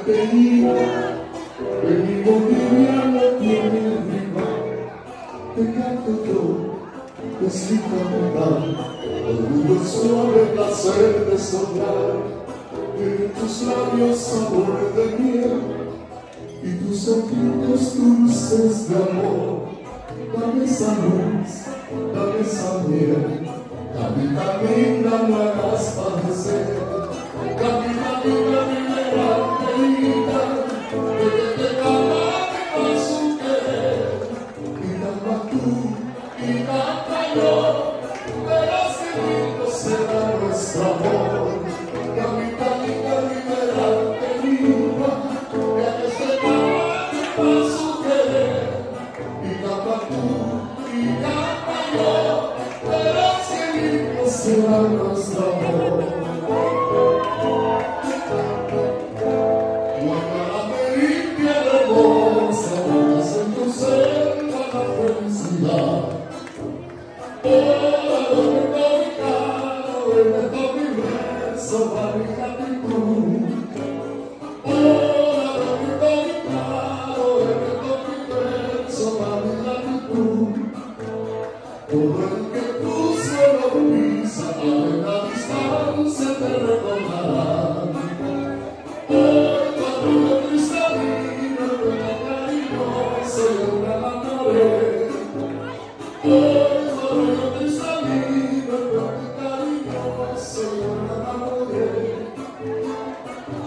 querida, en mi Bolivia no tiene rival. Te canto yo, que sin cantar, orgullo suave placer de soñar. Tiene tus labios sabor de miel y tus ojitos dulces de amor. Dame esa luz, dame esa miel, camina linda, no hagas padecer. Camina linda, liberal, querida, que te cama de su querer. Y canta tú, y canta yo, verás que lindo será nuestro amor. Camina linda, liberal, querida, que te cama de su querer. Y canta tú, y canta yo, verás que lindo será nuestro amor. Todo el que tú solo pisa, a la distancia te recordará. Cuando yo cristalino, una cariñosa y una enamoré. Cuando yo cristalino, una cariñosa y una enamoré.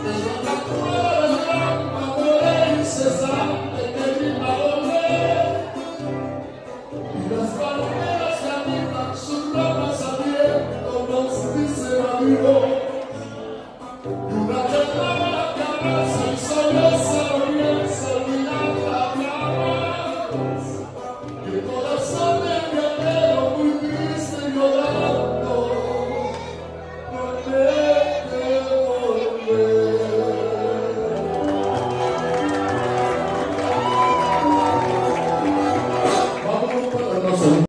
Es la captura del gran amor incesante que me va a volver. Y las palmeras que habitan sus ramas abiertas nos dicen adiós. Y una llamada que abraza y